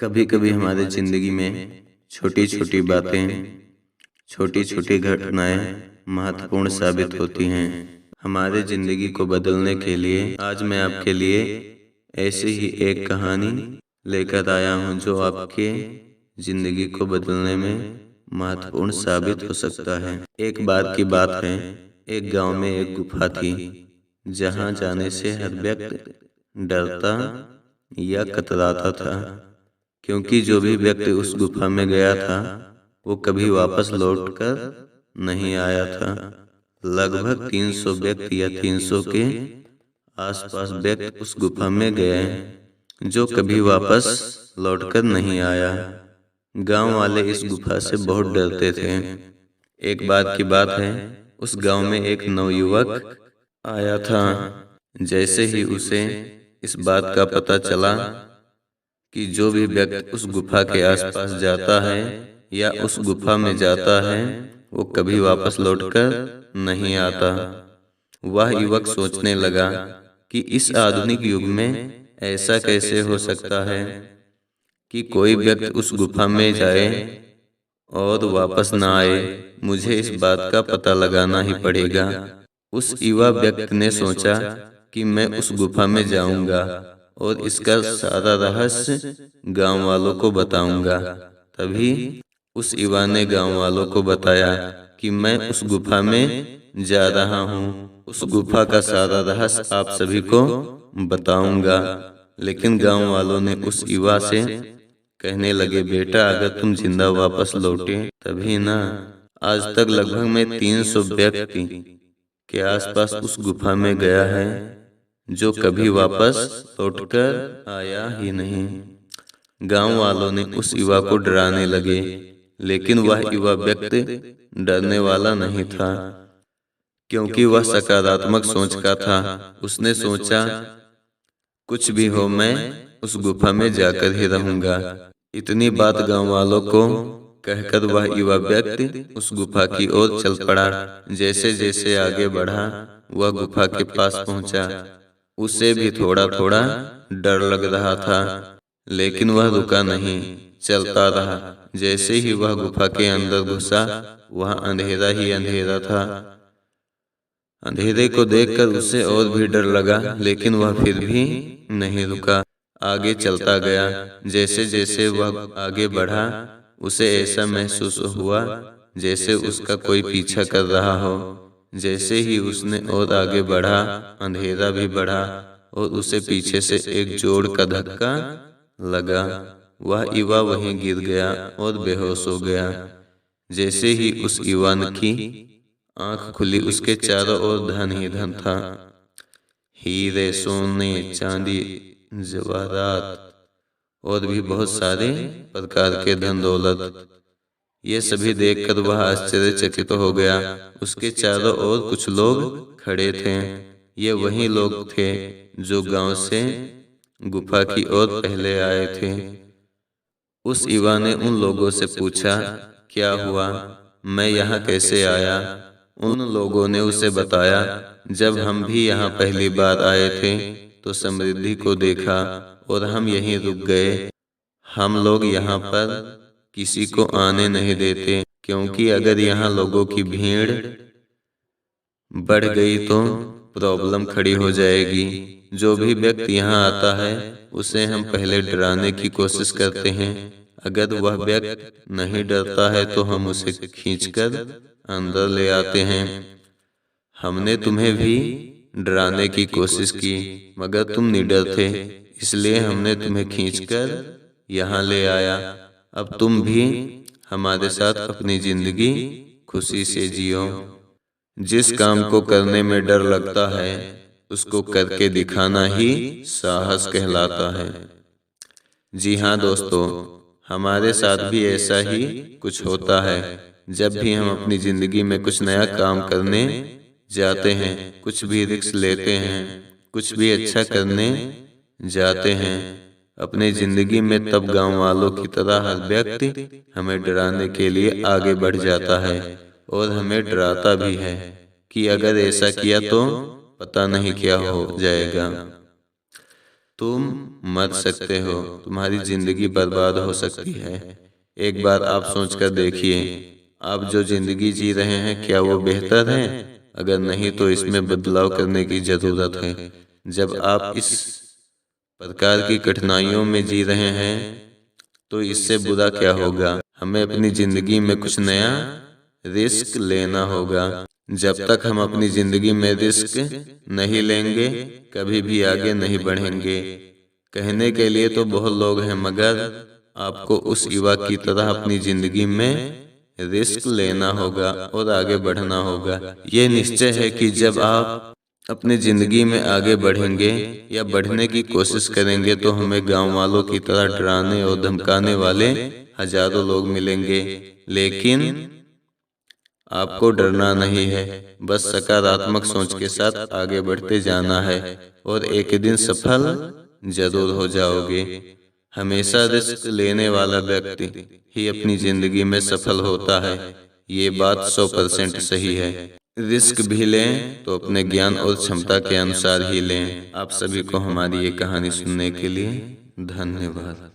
कभी कभी हमारे जिंदगी में छोटी छोटी बातें, छोटी छोटी घटनाएं महत्वपूर्ण साबित होती हैं हमारे जिंदगी को बदलने के लिए। आज मैं आपके लिए ऐसी ही एक कहानी लेकर आया हूं जो आपके जिंदगी को बदलने में महत्वपूर्ण साबित हो सकता है। एक बार की बात है, एक गांव में एक गुफा थी जहां जाने से हर व्यक्ति डरता या कतराता था, क्योंकि जो भी व्यक्ति उस गुफा में गया था वो कभी वापस लौटकर नहीं आया था। लगभग 300 व्यक्ति या 300 के आसपास व्यक्ति उस गुफा में गए जो कभी वापस लौटकर नहीं आया। गांव वाले इस गुफा से बहुत डरते थे। एक बात की बात है, उस गांव में एक नवयुवक आया था। जैसे ही उसे इस बात का पता चला कि जो भी व्यक्ति उस गुफा के आसपास जाता है या उस गुफा में जाता है वो कभी वापस लौटकर नहीं आता, वह युवक सोचने लगा कि इस आधुनिक युग में ऐसा कैसे हो सकता है कि कोई व्यक्ति उस गुफा में जाए और वापस ना आए। मुझे इस बात का पता लगाना ही पड़ेगा। उस युवा व्यक्ति ने सोचा कि मैं उस गुफा में जाऊंगा और इसका सारा रहस्य गांव वालों को बताऊंगा। तभी उस युवा ने गांव वालों को बताया कि मैं उस गुफा में जा रहा हूँ, उस गुफा का सारा रहस्य आप सभी को बताऊंगा। लेकिन गांव वालों ने उस युवा से कहने लगे, बेटा अगर तुम जिंदा वापस लौटे तभी ना। आज तक लगभग मैं 300 व्यक्ति के आसपास उस गुफा में गया है जो कभी वापस लौटकर आया ही नहीं। गांव वालों ने उस युवा को डराने लगे, लेकिन वह युवा व्यक्ति डरने वाला नहीं था, क्योंकि वह सकारात्मक सोच का था। उसने सोचा कुछ भी हो मैं उस गुफा में जाकर ही रहूंगा। इतनी बात गांव वालों को कहकर वह युवा व्यक्ति उस गुफा की ओर चल पड़ा। जैसे जैसे आगे बढ़ा वह गुफा के पास पहुंचा। उसे भी थोड़ा थोड़ा डर लग रहा था, लेकिन वह रुका नहीं, चलता रहा। जैसे ही वह गुफा के अंदर घुसा वह अंधेरा ही अंधेरा था। अंधेरे को देखकर उसे और भी डर लगा, लेकिन वह फिर भी नहीं रुका, आगे चलता गया। जैसे जैसे वह आगे बढ़ा उसे ऐसा महसूस हुआ जैसे उसका कोई पीछा कर रहा हो। जैसे ही उसने और आगे बढ़ा अंधेरा भी बढ़ा और उसे पीछे से एक जोर का धक्का लगा। वह युवा वहीं गिर गया और बेहोश हो गया। जैसे ही उस युवा की आंख खुली उसके चारों ओर धन ही धन था। हीरे, सोने, चांदी, जवाहरात और भी बहुत सारे प्रकार के धन दौलत। ये सभी देखकर वह आश्चर्यचकित हो गया। उसके चारों ओर कुछ लोग खड़े थे। ये वही लोग थे जो गांव से गुफा की ओर पहले आए थे। उस युवा ने उन लोगों से पूछा, क्या हुआ, मैं यहाँ कैसे आया? उन लोगों ने उसे बताया, जब हम भी यहाँ पहली बार आए थे तो समृद्धि को देखा और हम यहीं रुक गए। हम लोग यहाँ पर किसी को आने नहीं देते, क्योंकि अगर यहाँ लोगों की भीड़ बढ़ गई तो प्रॉब्लम खड़ी हो जाएगी। जो भी व्यक्ति यहाँ आता है उसे हम पहले डराने की कोशिश करते हैं। अगर वह व्यक्ति नहीं डरता है तो हम उसे खींचकर अंदर ले आते हैं। हमने तुम्हें भी डराने की कोशिश की, मगर तुम निडर थे, इसलिए हमने तुम्हें खींचकर यहाँ ले आया। अब तुम भी हमारे साथ अपनी जिंदगी खुशी से जियो। जिस काम को करने में डर लगता है उसको करके दिखाना ही साहस कहलाता है। जी हाँ दोस्तों, हमारे साथ भी ऐसा ही कुछ होता है। जब भी हम अपनी जिंदगी में कुछ नया काम करने जाते हैं, कुछ भी रिस्क लेते हैं, कुछ भी अच्छा करने जाते हैं अपने जिंदगी में, तब गांव वालों की तरह हर व्यक्ति हमें डराने के लिए आगे बढ़ जाता है और हमें डराता भी है कि अगर ऐसा किया तो पता नहीं क्या हो जाएगा। तुम मर सकते हो, तुम्हारी जिंदगी बर्बाद हो सकती है। एक बार आप सोचकर देखिए, आप जो जिंदगी जी रहे हैं क्या वो बेहतर है? अगर नहीं तो इसमें बदलाव करने की जरूरत है। जब आप इस प्रकार की कठिनाइयों में जी रहे हैं तो इससे बुरा क्या होगा? हमें अपनी जिंदगी में कुछ नया रिस्क लेना होगा। जब तक हम अपनी जिंदगी में रिस्क नहीं लेंगे कभी भी आगे नहीं बढ़ेंगे। कहने के लिए तो बहुत लोग हैं, मगर आपको उस युवा की तरह अपनी जिंदगी में रिस्क लेना होगा और आगे बढ़ना होगा। ये निश्चय है कि जब आप अपनी जिंदगी में आगे बढ़ेंगे या बढ़ने की कोशिश करेंगे तो हमें गांव वालों की तरह डराने और धमकाने वाले हजारों लोग मिलेंगे, लेकिन आपको डरना नहीं है। बस सकारात्मक सोच के साथ आगे बढ़ते जाना है और एक दिन सफल जरूर हो जाओगे। हमेशा रिस्क लेने वाला व्यक्ति ही अपनी जिंदगी में सफल होता है। ये बात 100% सही है। रिस्क भी लें तो अपने ज्ञान और क्षमता के अनुसार ही लें। आप सभी को हमारी ये कहानी सुनने के लिए धन्यवाद।